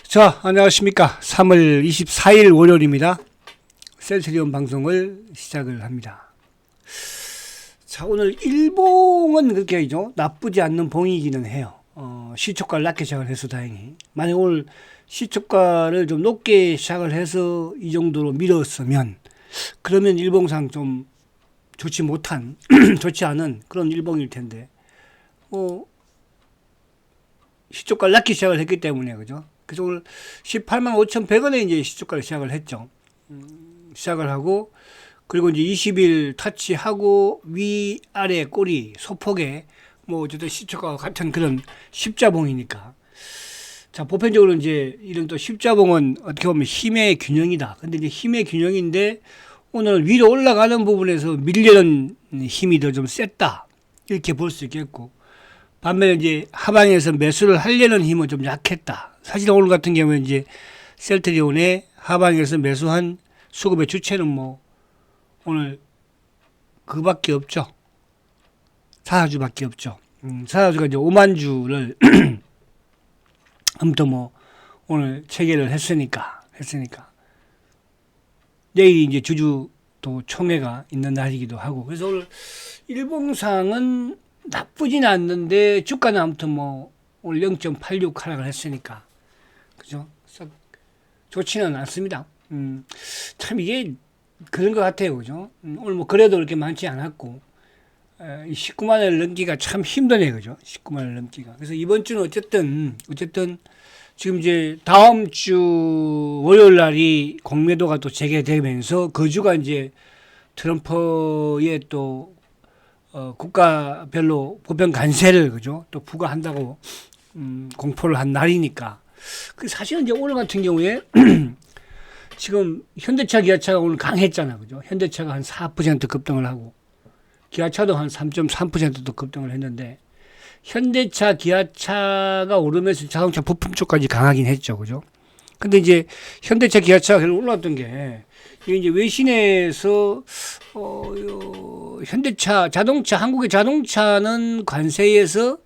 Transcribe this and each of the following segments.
자, 안녕하십니까. 3월 24일 월요일입니다. 센트리온 방송을 시작을 합니다. 자, 오늘 일봉은 그렇게 나쁘지 않는 봉이기는 해요. 시초가를 낮게 시작을 해서 다행히. 만약 오늘 시초가를 좀 높게 시작을 해서 이 정도로 밀었으면, 그러면 일봉상 좀 좋지 못한, 좋지 않은 그런 일봉일 텐데, 시초가를 낮게 시작을 했기 때문에, 그죠? 그래서 오늘 18만 5,100원에 이제 시초가를 시작을 했죠. 시작을 하고, 그리고 이제 20일 타치하고 위아래 꼬리 소폭에 뭐 어쨌든 시초가와 같은 그런 십자봉이니까. 자, 보편적으로 이제 이런 또 십자봉은 어떻게 보면 힘의 균형이다. 근데 이제 힘의 균형인데 오늘 위로 올라가는 부분에서 밀려는 힘이 더 좀 셌다. 이렇게 볼 수 있겠고. 반면에 이제 하방에서 매수를 하려는 힘은 좀 약했다. 사실 오늘 같은 경우에 이제 셀트리온의 하방에서 매수한 수급의 주체는 뭐 오늘 그밖에 없죠. 사주밖에 없죠. 사주가 이제 5만 주를 아무튼 뭐 오늘 체결을 했으니까 내일이 이제 주주 또 총회가 있는 날이기도 하고, 그래서 오늘 일봉상은 나쁘진 않는데 주가는 아무튼 뭐 오늘 0.86 하락을 했으니까 그죠? 썩 좋지는 않습니다. 참 이게 그런 것 같아요, 그죠? 오늘 뭐 그래도 그렇게 많지 않았고, 19만 원을 넘기가 참 힘드네, 그죠? 19만 원을 넘기가. 그래서 이번 주는 어쨌든 지금 이제 다음 주 월요일 날이 공매도가 또 재개되면서 그 주가 이제 트럼프의 또 국가별로 보편 관세를 그죠? 또 부과한다고 공포를 한 날이니까. 그 사실은 이제 오늘 같은 경우에 지금 현대차, 기아차가 오늘 강했잖아, 그죠? 현대차가 한 4% 급등을 하고 기아차도 한 3.3%도 급등을 했는데 현대차, 기아차가 오르면서 자동차 부품 쪽까지 강하긴 했죠, 그죠? 근데 이제 현대차, 기아차가 계속 올라왔던 게 이게 이제 외신에서 현대차, 자동차, 한국의 자동차는 관세에서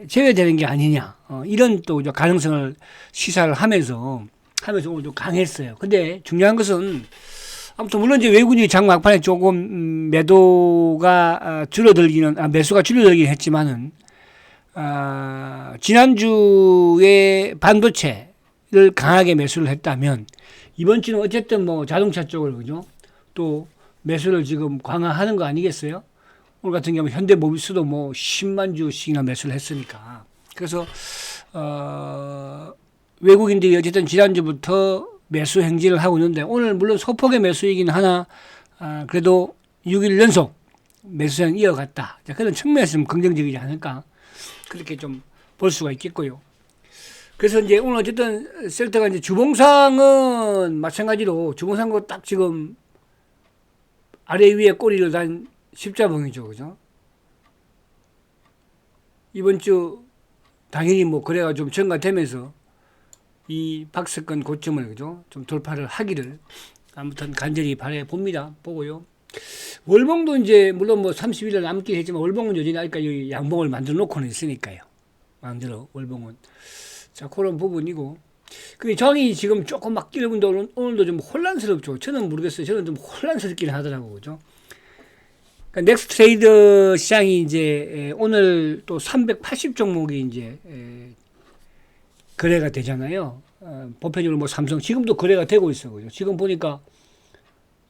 제외되는 게 아니냐, 이런 또 가능성을 시사를 하면서 오늘 좀 강했어요. 근데 중요한 것은 아무튼 물론 이제 외국인이 장 막판에 조금 매수가 줄어들긴 했지만은 지난주에 반도체를 강하게 매수를 했다면 이번 주는 어쨌든 뭐 자동차 쪽을 그죠? 또 매수를 지금 강화하는 거 아니겠어요? 오늘 같은 경우 현대모비스도 뭐 10만 주씩이나 매수를 했으니까. 그래서 외국인들이 어쨌든 지난주부터 매수 행진을 하고 있는데 오늘 물론 소폭의 매수이긴 하나 그래도 6일 연속 매수세는 이어갔다. 자, 그런 측면에서 좀 긍정적이지 않을까 그렇게 좀 볼 수가 있겠고요. 그래서 이제 오늘 어쨌든 셀트가 이제 주봉상은 마찬가지로 주봉상도 딱 지금 아래 위에 꼬리를 단 십자봉이죠, 그죠? 이번 주 당연히 뭐 거래가 좀 증가되면서 이 박스권 고점을 그죠? 좀 돌파를 하기를 아무튼 간절히 바래 봅니다. 보고요. 월봉도 이제 물론 뭐 30일 남긴 했지만 월봉은 여전히 아직까지 양봉을 만들어 놓고는 있으니까요. 마음대로 월봉은. 자, 그런 부분이고. 그 정이 지금 조금 막 끼는 분도 오늘도 좀 혼란스럽죠. 저는 모르겠어요. 저는 좀 혼란스럽긴 하더라고요. 그죠? 그러니까 넥스트 트레이드 시장이 이제 오늘 또 380 종목이 이제 거래가 되잖아요. 보편적으로 뭐 삼성 지금도 거래가 되고 있어요. 그죠? 지금 보니까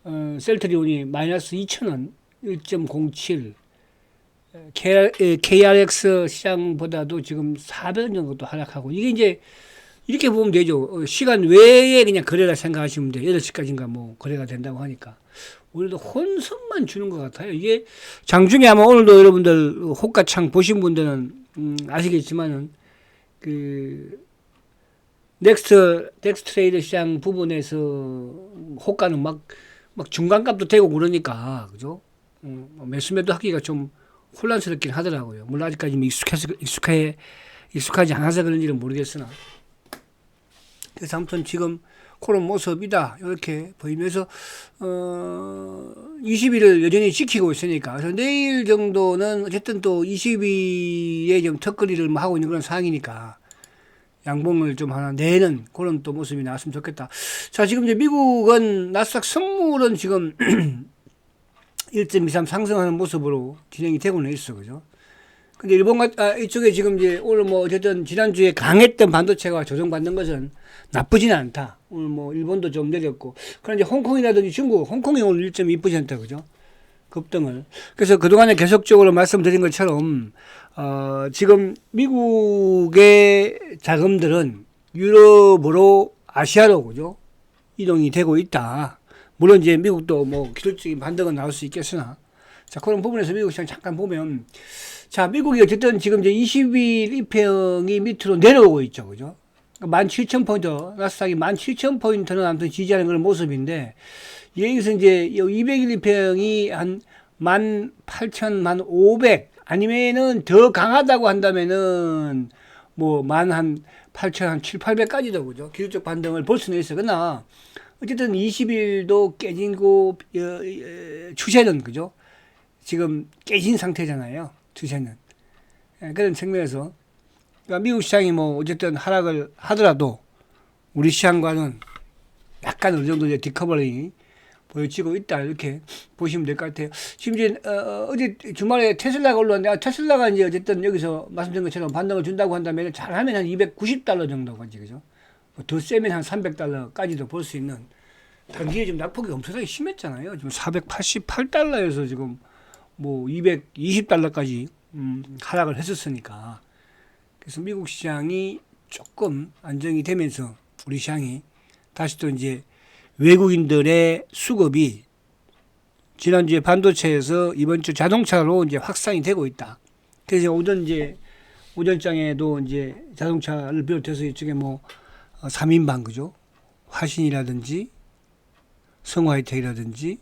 셀트리온이 마이너스 2,000원 1.07 KRX 시장보다도 지금 400원 정도 하락하고, 이게 이제 이렇게 보면 되죠. 시간 외에 그냥 거래라 생각하시면 돼요. 8시까지인가 뭐 거래가 된다고 하니까. 오늘도 혼선만 주는 것 같아요. 이게 장중에 아마 오늘도 여러분들 호가창 보신 분들은 아시겠지만은 넥스트 트레이드 시장 부분에서 호가는 막 중간값도 되고 그러니까, 그죠? 매수 하기가 좀 혼란스럽긴 하더라고요. 물론 아직까지 익숙하지 않아서 그런 일은 모르겠으나. 그래서 아무튼 지금 그런 모습이다. 이렇게 보이면서, 20일을 여전히 지키고 있으니까. 그래서 내일 정도는 어쨌든 또 20일에 좀 턱걸이를 하고 있는 그런 상황이니까. 양봉을 좀 하나 내는 그런 또 모습이 나왔으면 좋겠다. 자, 지금 이제 미국은 나스닥 선물은 지금 1.23 상승하는 모습으로 진행이 되고는 있어, 그죠? 근데 이쪽에 지금 이제 오늘 뭐 어쨌든 지난주에 강했던 반도체가 조정받는 것은 나쁘지는 않다. 오늘 뭐 일본도 좀 내렸고. 그런데 홍콩이라든지 중국, 홍콩이 오늘 1.2% 그죠? 급등을. 그래서 그동안에 계속적으로 말씀드린 것처럼, 지금 미국의 자금들은 유럽으로 아시아로 그죠? 이동이 되고 있다. 물론 이제 미국도 뭐 기술적인 반등은 나올 수 있겠으나. 자, 그런 부분에서 미국 시장 잠깐 보면, 자, 미국이 어쨌든 지금 이제 20일 이평이 밑으로 내려오고 있죠. 그죠? 17,000포인트, 나스닥이 17,000포인트는 아무튼 지지하는 그런 모습인데, 여기서 이제 200일 이평이 한 18,000, 1,500, 아니면은 더 강하다고 한다면은 뭐 한 8,000, 한 7, 800까지도 그죠? 기술적 반등을 볼 수는 있어. 그러나, 어쨌든 20일도 깨진고, 추세는 그죠? 지금 깨진 상태잖아요. 추세는. 그런 측면에서 그러니까 미국 시장이 뭐 어쨌든 하락을 하더라도 우리 시장과는 약간 어느 정도 이제 디커버링이 보여지고 있다 이렇게 보시면 될 것 같아요. 지금 이제 어제 주말에 테슬라가 올라왔는데 테슬라가 이제 어쨌든 여기서 말씀드린 것처럼 반등을 준다고 한다면 잘하면 한 290달러 정도까지 그죠? 더 세면 한 300달러까지도 볼 수 있는 단기에 지금 낙폭이 엄청나게 심했잖아요. 지금 488달러에서 지금 뭐 220달러까지 하락을 했었으니까. 그래서 미국 시장이 조금 안정이 되면서 우리 시장이 다시 또 이제 외국인들의 수급이 지난주에 반도체에서 이번 주 자동차로 이제 확산이 되고 있다. 그래서 오전장에도 이제 자동차를 비롯해서 이쪽에 뭐 3인방 그죠? 화신이라든지 성화이텍이라든지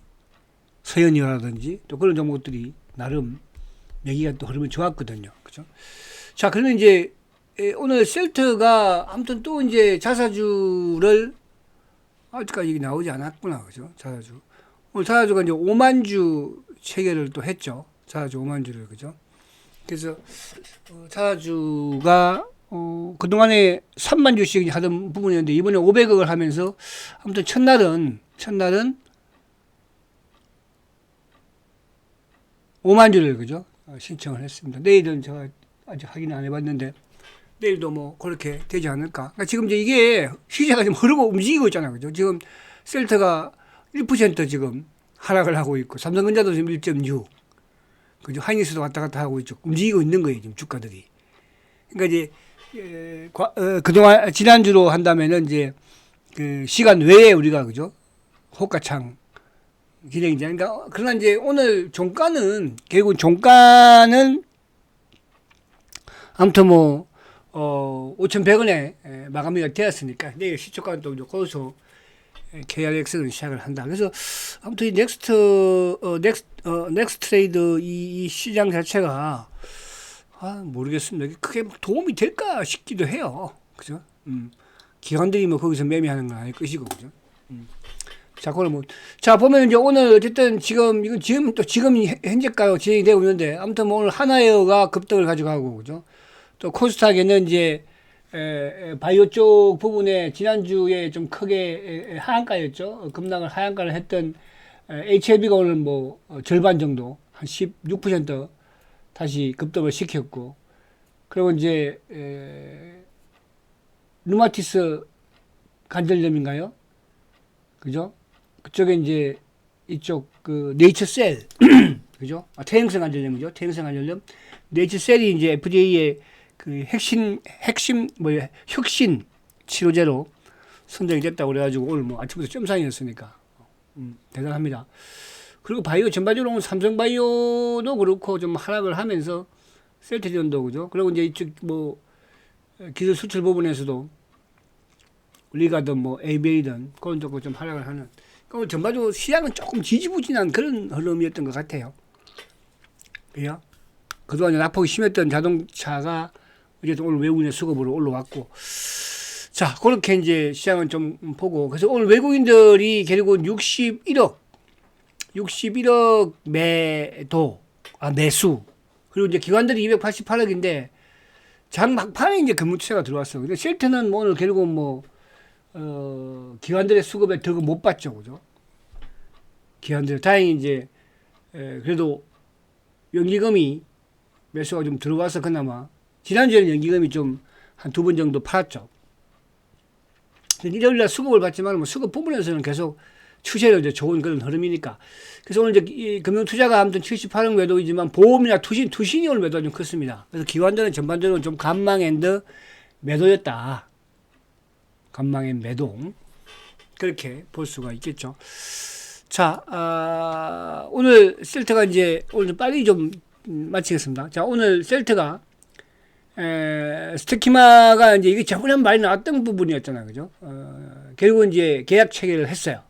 서현이라든지 또 그런 종목들이 나름 여기가 또 흐름이 좋았거든요. 그죠? 자, 그러면 이제 오늘 셀트가 아무튼 또 이제 자사주를 아직까지 나오지 않았구나. 그죠? 자사주. 오늘 자사주가 이제 5만 주 체결을 또 했죠. 자사주 5만 주를. 그죠? 그래서 자사주가 그동안에 3만 주씩 하던 부분이었는데 이번에 500억을 하면서 아무튼 첫날은 5만 주를 그죠? 신청을 했습니다. 내일은 제가 아직 확인 안 해봤는데 내일도 뭐 그렇게 되지 않을까. 그러니까 지금 이제 이게 시세가 지금 흐르고 움직이고 있잖아요. 그죠? 지금 셀트가 1% 지금 하락을 하고 있고 삼성전자도 지금 1.6 그죠? 하이닉스도 왔다 갔다 하고 있죠. 움직이고 있는 거예요. 지금 주가들이. 그러니까 이제 그동안 지난주로 한다면은 이제 그 시간 외에 우리가 그죠? 호가창 진행이죠. 그러니까 그러나 이제 오늘 종가는 결국 종가는 아무튼 뭐 5,100원에 마감이 되었으니까 내일 시초가는 또 거기서 KRX는 시작을 한다. 그래서 아무튼 이 넥스트 트레이드 이 시장 자체가 모르겠습니다. 크게 도움이 될까 싶기도 해요. 그죠? 기관들이 뭐 거기서 매매하는 건 아닐 것이고 그죠? 자, 그러면 자 보면 이제 오늘 어쨌든 지금 현재가로 진행이 되고 있는데 아무튼 뭐 오늘 하나에어가 급등을 가져가고 그죠? 또 코스닥에는 이제 바이오 쪽 부분에 지난주에 좀 크게 하한가였죠. 급락을 하한가를 했던 HLB가 오늘 뭐 절반 정도 한 16% 다시 급등을 시켰고 그리고 이제 르마티스 관절염인가요? 그죠? 그쪽에 이제 이쪽 그 네이처셀 그죠? 퇴행성 관절염이죠. 퇴행성 관절염. 네이처셀이 이제 FDA의 그 혁신 치료제로 선정이 됐다고 그래가지고 오늘 뭐 아침부터 점상이었으니까 대단합니다. 그리고 바이오 전반적으로 삼성바이오도 그렇고 좀 하락을 하면서 셀트리온도 그죠? 그리고 이제 이쪽 뭐 기술 수출 부분에서도 리가든 뭐 ABA든 그런 쪽으로 좀 하락을 하는. 그러니까 전반적으로 시장은 조금 지지부진한 그런 흐름이었던 것 같아요. 그래요? 그동안 낙폭이 심했던 자동차가 어쨌든 오늘 외국인의 수급으로 올라왔고. 자, 그렇게 이제 시장은 좀 보고. 그래서 오늘 외국인들이 결국은 61억 매수. 그리고 이제 기관들이 288억인데, 장 막판에 이제 금융 투자가 들어왔어요. 근데 셀트는 뭐 오늘 결국 뭐 기관들의 수급에 더 못 받죠, 그죠? 기관들 다행히 이제 그래도 연기금이 매수가 좀 들어와서 그나마 지난주에는 연기금이 좀 한 2번 정도 팔았죠. 일요일날 수급을 받지만 뭐 수급 부분에서는 계속 추세를 이제 좋은 그런 흐름이니까. 그래서 오늘 이제 이 금융 투자가 아무튼 78억 매도이지만 보험이나 투신이 오늘 매도가 좀 컸습니다. 그래서 기관들은 전반적으로 좀 간망앤드 매도였다. 간망앤 매도. 그렇게 볼 수가 있겠죠. 자, 오늘 셀트가 이제 오늘 빨리 좀 마치겠습니다. 자, 오늘 셀트가 스테키마가 이제 이게 저번에 많이 나왔던 부분이었잖아요, 그죠? 결국 이제 계약 체결을 했어요.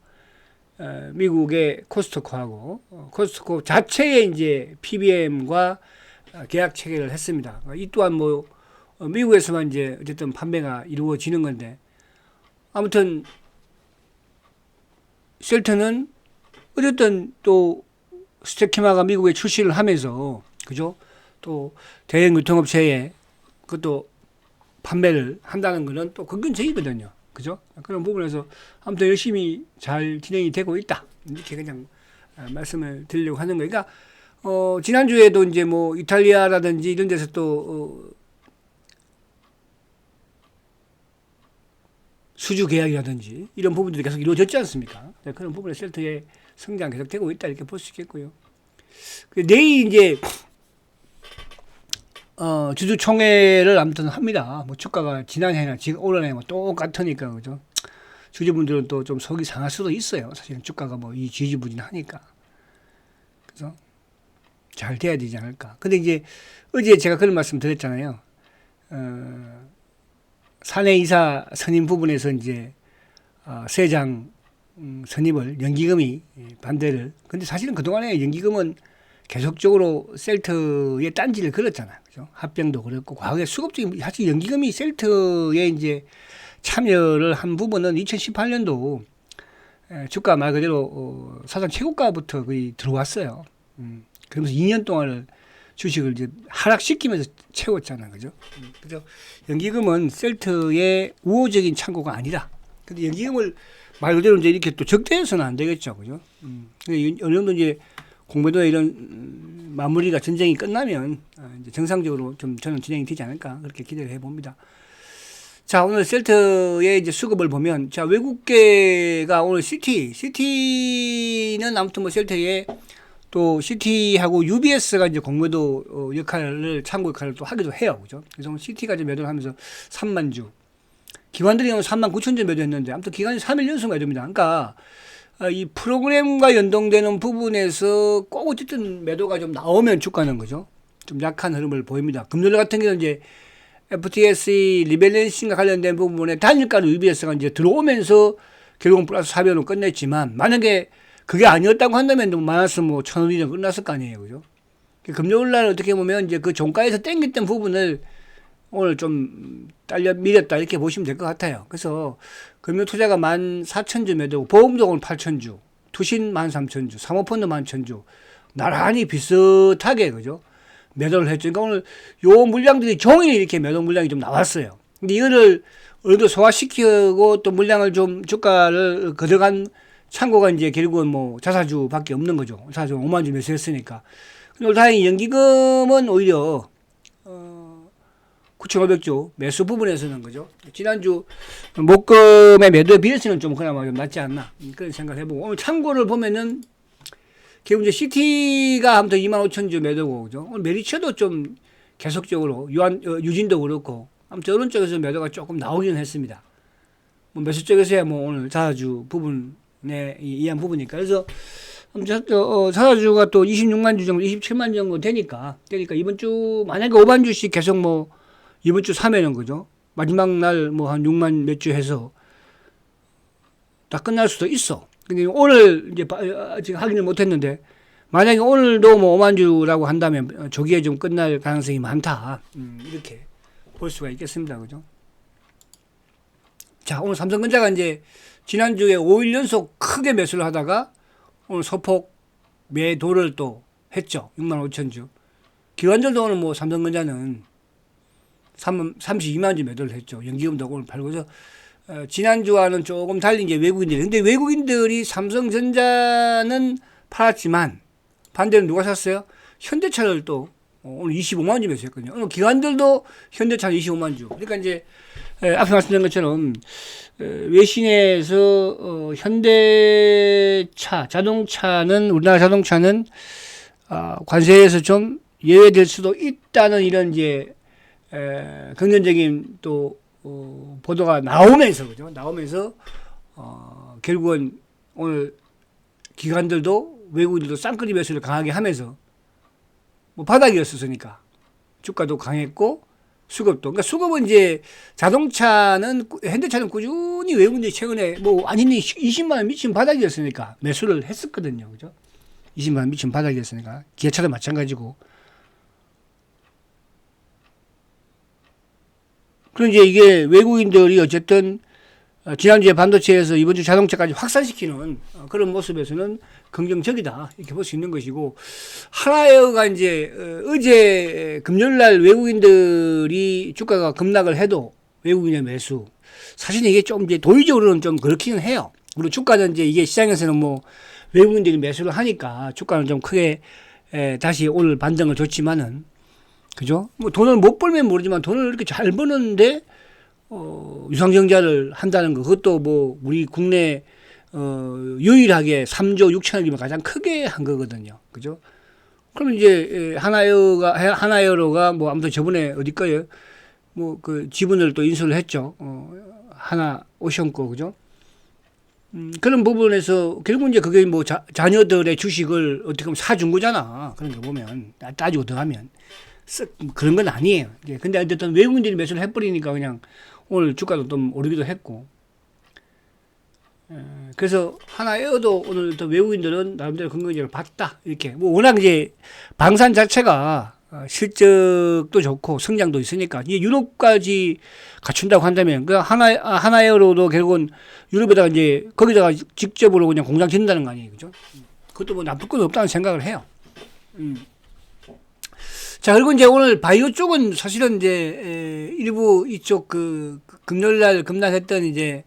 미국의 코스트코하고 코스트코 자체의 이제 PBM과 계약 체결을 했습니다. 이 또한 뭐 미국에서만 이제 어쨌든 판매가 이루어지는 건데 아무튼 셀트는 어쨌든 또 스테키마가 미국에 출시를 하면서 그죠? 또 대형 유통업체에 그것도 판매를 한다는 거는 또 긍정적이거든요. 그죠? 그런 부분에서 아무튼 열심히 잘 진행이 되고 있다. 이렇게 그냥 말씀을 드리려고 하는 거예요. 그러니까, 지난주에도 이제 뭐 이탈리아라든지 이런 데서 또, 수주 계약이라든지 이런 부분들이 계속 이루어졌지 않습니까? 그런 부분에 셀트의 성장 계속 되고 있다. 이렇게 볼 수 있겠고요. 내일 이제, 주주총회를 아무튼 합니다. 뭐 주가가 지난해나 지금 올해나 뭐 똑같으니까 그죠. 주주분들은 또 좀 속이 상할 수도 있어요. 사실은 주가가 뭐 이 지지부진하니까. 그래서 잘 돼야 되지 않을까. 근데 이제 어제 제가 그런 말씀 드렸잖아요. 사내이사 선임 부분에서 이제 세장 선임을 연기금이 반대를. 근데 사실은 그동안에 연기금은 계속적으로 셀트의 딴지를 걸었잖아요. 그죠? 합병도 그랬고, 과거에 수급적인, 사실 연기금이 셀트에 이제 참여를 한 부분은 2018년도 주가 말 그대로 사상 최고가부터 거의 들어왔어요. 그러면서 2년 동안을 주식을 이제 하락시키면서 채웠잖아요. 그죠? 그래서 연기금은 셀트의 우호적인 창고가 아니다. 근데 연기금을 말 그대로 이제 이렇게 또 적대해서는 안 되겠죠. 그죠? 어느 정도 이제 공매도나 이런 마무리가 전쟁이 끝나면 이제 정상적으로 좀 저는 진행이 되지 않을까 그렇게 기대를 해봅니다. 자, 오늘 셀트의 이제 수급을 보면 자, 외국계가 오늘 시티는 아무튼 뭐 셀트의 또 시티하고 UBS가 이제 공매도 역할을 창고 역할을 또 하기도 해요. 그죠? 그래서 시티가 이제 매도를 하면서 3만 주. 기관들이 3만 9천 주 매도했는데 아무튼 기관이 3일 연속 매도입니다. 그러니까 이 프로그램과 연동되는 부분에서 꼭 어쨌든 매도가 좀 나오면 주가는 거죠. 좀 약한 흐름을 보입니다. 금요일 같은 경우는 이제 FTSE 리밸런싱과 관련된 부분에 단일가로 UBS가 이제 들어오면서 결국은 플러스 400원으로 끝냈지만 만약에 그게 아니었다고 한다면 마이너스 뭐 1,000원이나 끝났을 거 아니에요. 그죠? 금요일 날 어떻게 보면 이제 그 종가에서 땡겼던 부분을 오늘 좀 밀었다 이렇게 보시면 될 것 같아요. 그래서 금융투자가 14,000주 매도고 보험도 오늘 8,000주, 투신 13,000주, 사모펀드 11,000주 나란히 비슷하게 그죠? 매도를 했죠. 그러니까 오늘 요 물량들이 종일 이렇게 매도 물량이 좀 나왔어요. 근데 이거를 어느 정도 소화시키고 또 물량을 좀 주가를 거둬간 창고가 이제 결국은 뭐 자사주밖에 없는 거죠. 자사주 5만 주 매수했으니까. 근데 다행히 연기금은 오히려 9,500조 매수 부분에서는 그죠. 지난주 목금의 매도에 비해서는 좀 그나마 좀 낫지 않나 그런 생각을 해보고 오늘 창고를 보면은 결국 이제 시티가 아무튼 25,000주 매도고 그죠. 오늘 메리츠도 좀 계속적으로 유진도 그렇고 아무튼 이런 쪽에서 매도가 조금 나오긴 했습니다. 뭐 매수 쪽에서야 뭐 오늘 자사주 부분에 이한 부분이니까 그래서 자사주가 또 26만 주 정도 27만 정도 되니까 이번 주 만약에 5만 주씩 계속 뭐 이번 주 3회는 그죠? 마지막 날 뭐 한 6만 몇 주 해서 다 끝날 수도 있어. 근데 오늘 이제 지금 확인을 못 했는데 만약에 오늘도 뭐 5만 주라고 한다면 조기에 좀 끝날 가능성이 많다. 이렇게 볼 수가 있겠습니다. 그죠? 자, 오늘 삼성전자가 이제 지난주에 5일 연속 크게 매수를 하다가 오늘 소폭 매도를 또 했죠. 6만 5천 주. 기관들도 오늘 뭐 삼성전자는 32만 원쯤 매도를 했죠. 연기금도 오늘 팔고서 지난주와는 조금 달린 게 외국인들이. 근데 외국인들이 삼성전자는 팔았지만 반대로 누가 샀어요? 현대차를 또 오늘 25만 원 좀 했었거든요. 오늘 기관들도 현대차는 25만 주. 그러니까 이제 앞에 말씀드린 것처럼 외신에서 현대차 자동차는 우리나라 자동차는 관세에서 좀 예외될 수도 있다는 이런 이제 긍정적인 또 보도가 나오면서 그죠? 나오면서 결국은 오늘 기관들도 외국인들도 쌍끌이 매수를 강하게 하면서 뭐 바닥이었으니까 주가도 강했고 수급도. 그러니까 수급은 이제 자동차는 현대차는 꾸준히 외국인들이 최근에 뭐 아니니 20만 원 미친 바닥이었으니까 매수를 했었거든요. 그죠? 20만 원 미친 바닥이었으니까 기아차도 마찬가지고. 그럼 이제 이게 외국인들이 어쨌든 지난주에 반도체에서 이번주 자동차까지 확산시키는 그런 모습에서는 긍정적이다 이렇게 볼 수 있는 것이고, 하나여가 이제 어제 금요일날 외국인들이 주가가 급락을 해도 외국인의 매수, 사실 이게 좀 이제 도의적으로는 좀 그렇기는 해요. 그리고 주가는 이제 이게 시장에서는 뭐 외국인들이 매수를 하니까 주가는 좀 크게 다시 오늘 반등을 줬지만은, 그죠? 뭐 돈을 못 벌면 모르지만 돈을 이렇게 잘 버는데 유상증자를 한다는 거, 그것도 뭐 우리 국내 유일하게 3조 6천억이면 가장 크게 한 거거든요. 그죠? 그럼 이제 하나여로가 뭐 아무튼 저번에 어디 거예요? 뭐 그 지분을 또 인수를 했죠. 하나 오션거, 그죠? 그런 부분에서 결국 이제 그게 뭐 자녀들의 주식을 어떻게 보면 사준 거잖아. 그런 거 보면 따지고 더하면 그런 건 아니에요. 근데 어쨌든 외국인들이 매수를 해버리니까 그냥 오늘 주가도 좀 오르기도 했고. 그래서 하나여도 오늘 또 외국인들은 나름대로 긍정적으로 봤다. 이렇게. 뭐 워낙 이제 방산 자체가 실적도 좋고 성장도 있으니까 이게 유럽까지 갖춘다고 한다면 그 하나여로도 결국은 유럽에다가 이제 거기다가 직접으로 그냥 공장 짓는다는 거 아니에요. 그죠? 그것도 뭐 나쁠 건 없다는 생각을 해요. 자, 그리고 이제 오늘 바이오 쪽은 사실은 이제 일부 이쪽 그 금요일날 급락했던 이제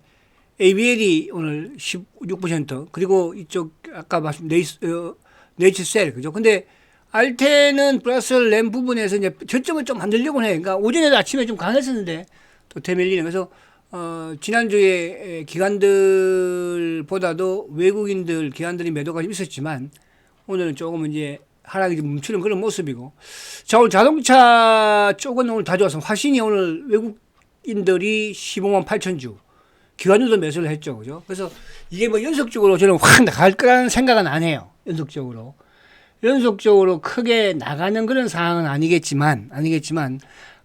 ABL이 오늘 16%, 그리고 이쪽 아까 말씀 네이처셀, 그죠? 근데 알테는 플러스 램 부분에서 이제 저점을 좀 만들려고 해. 그러니까 오전에도 아침에 좀 강했었는데 또 되밀리는. 그래서 지난주에 기관들보다도 외국인들 기관들이 매도가 좀 있었지만 오늘은 조금 이제 하락이 좀 멈추는 그런 모습이고. 자, 오늘 자동차 쪽은 오늘 다 좋아서 화신이 오늘 외국인들이 15만 8천 주, 기관들도 매수를 했죠. 그죠? 그래서 이게 뭐 연속적으로 저는 확 나갈 거라는 생각은 안 해요. 연속적으로 크게 나가는 그런 상황은 아니겠지만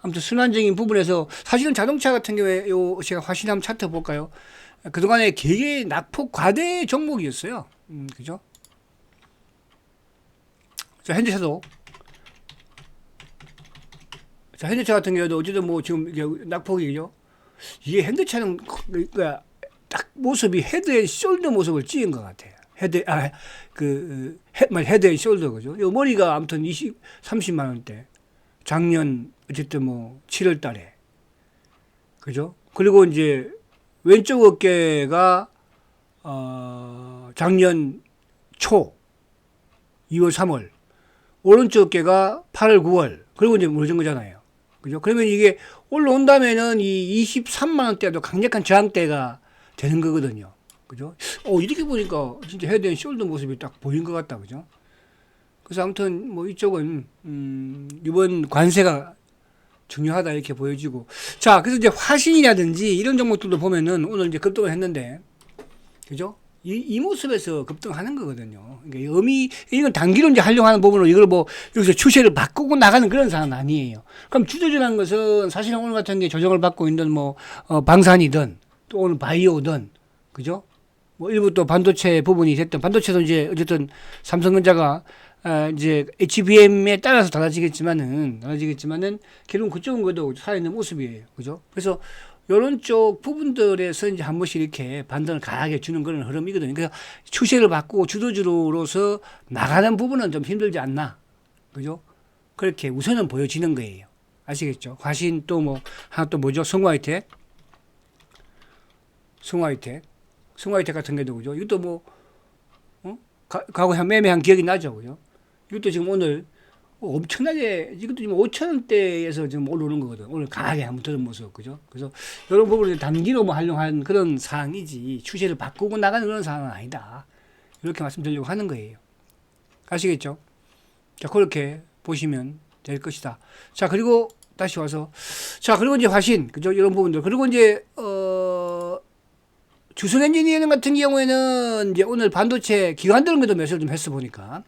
아무튼 순환적인 부분에서 사실은 자동차 같은 경우에 제가 화신 한번 차트 볼까요? 그동안에 되게 낙폭 과대 종목이었어요. 그죠? 자, 현대차도. 자, 현대차 같은 경우도 어쨌든 뭐 지금 낙폭이죠. 이게 현대차는 딱 모습이 헤드앤 숄더 모습을 찍은 것 같아요. 헤드 앤 숄더, 그죠? 요 머리가 아무튼 30만 원대. 작년 어쨌든 뭐 7월 달에. 그죠? 그리고 이제 왼쪽 어깨가 작년 초 2월 3월. 오른쪽 어깨가 8월 9월. 그리고 이제 무너진 거잖아요. 그죠? 그러면 이게 올라온다면은 이 23만 원대도 강력한 저항대가 되는 거거든요. 그죠? 이렇게 보니까 진짜 헤드앤 숄더 모습이 딱 보인 것 같다. 그죠? 그래서 아무튼 뭐 이쪽은 이번 관세가 중요하다 이렇게 보여지고. 자, 그래서 이제 화신이라든지 이런 종목들도 보면은 오늘 이제 급등을 했는데, 그죠? 이 모습에서 급등하는 거거든요. 그러니까 이건 단기로 이제 하려고 하는 부분으로 이걸 뭐 여기서 추세를 바꾸고 나가는 그런 상황은 아니에요. 그럼 주도주라는 것은 사실은 오늘 같은 게 조정을 받고 있는 뭐 방산이든 또 오늘 바이오든, 그죠? 뭐 일부 또 반도체 부분이 됐던, 반도체도 이제 어쨌든 삼성전자가 이제 HBM에 따라서 달라지겠지만은 결국 그쪽은 그래도 살아있는 모습이에요. 그죠? 그래서 요런 쪽 부분들에서 이제 한 번씩 이렇게 반등을 강하게 주는 그런 흐름이거든요. 그래서 추세를 바꾸고 주도주로서 나가는 부분은 좀 힘들지 않나. 그죠? 그렇게 우선은 보여지는 거예요. 아시겠죠? 화신 또 뭐 하나 또 뭐죠? 성화이텍 같은 경우도 그죠? 이것도 뭐 과거 한 매매한 기억이 나죠, 그죠? 이것도 지금 오늘 엄청나게 이것도 지금 5천 원대에서 지금 올라오는 거거든. 오늘 강하게 한번 들은 모습, 그죠? 그래서 이런 부분을 단기로 뭐 활용한 그런 사항이지 추세를 바꾸고 나가는 그런 사항은 아니다. 이렇게 말씀드리려고 하는 거예요. 아시겠죠? 자, 그렇게 보시면 될 것이다. 자, 그리고 다시 와서 자, 그리고 이제 화신, 그죠? 이런 부분들. 그리고 이제 주승 엔지니어링 같은 경우에는 이제 오늘 반도체 기관들은도 매수를 좀 했어 보니까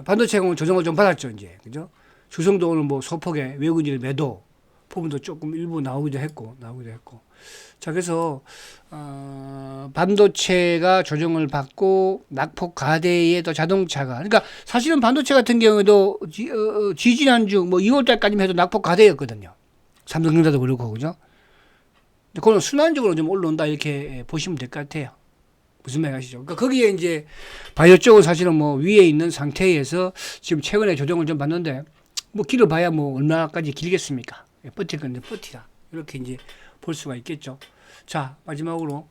반도체공은 조정을 좀 받았죠, 이제. 그죠? 주성도 오늘 뭐 소폭의 외국인들 매도 부분도 조금 일부 나오기도 했고. 자, 그래서, 반도체가 조정을 받고, 낙폭 가대의 또 자동차가. 그러니까 사실은 반도체 같은 경우에도, 지지난주 뭐 2월달까지만 해도 낙폭 가대였거든요. 삼성전자도 그렇고, 그죠? 그거는 순환적으로 좀 올라온다, 이렇게 보시면 될 것 같아요. 무슨 말 아시죠? 그러니까 거기에 이제 바이오 쪽은 사실은 뭐 위에 있는 상태에서 지금 최근에 조정을 좀 받는데 뭐 길어봐야 뭐 얼마까지 길겠습니까? 버틸 건데 버티라. 이렇게 이제 볼 수가 있겠죠. 자, 마지막으로.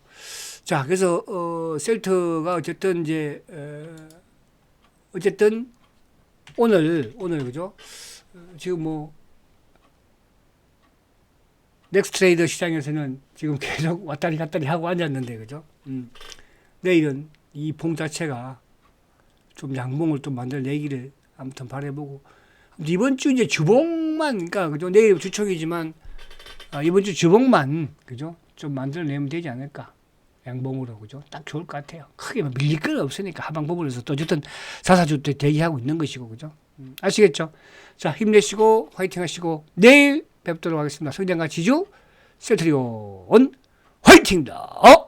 자, 그래서, 셀트가 어쨌든 이제, 어쨌든 오늘, 그죠? 지금 뭐, 넥스트레이더 시장에서는 지금 계속 왔다리 갔다리 하고 앉았는데, 그죠? 내일은 이 봉 자체가 좀 양봉을 또 만들어내기를 아무튼 바라보고 이번 주 이제 주봉만 그러니까 그죠? 내일 주총이지만 이번 주 주봉만 그죠? 좀 만들어내면 되지 않을까? 양봉으로 그죠? 딱 좋을 것 같아요. 크게 뭐 밀릴 건 없으니까 하방 부분에서 또 어쨌든 4사주 때 대기하고 있는 것이고 그죠? 아시겠죠? 자, 힘내시고 화이팅 하시고 내일 뵙도록 하겠습니다. 성장과 지주 셀트리온 화이팅다.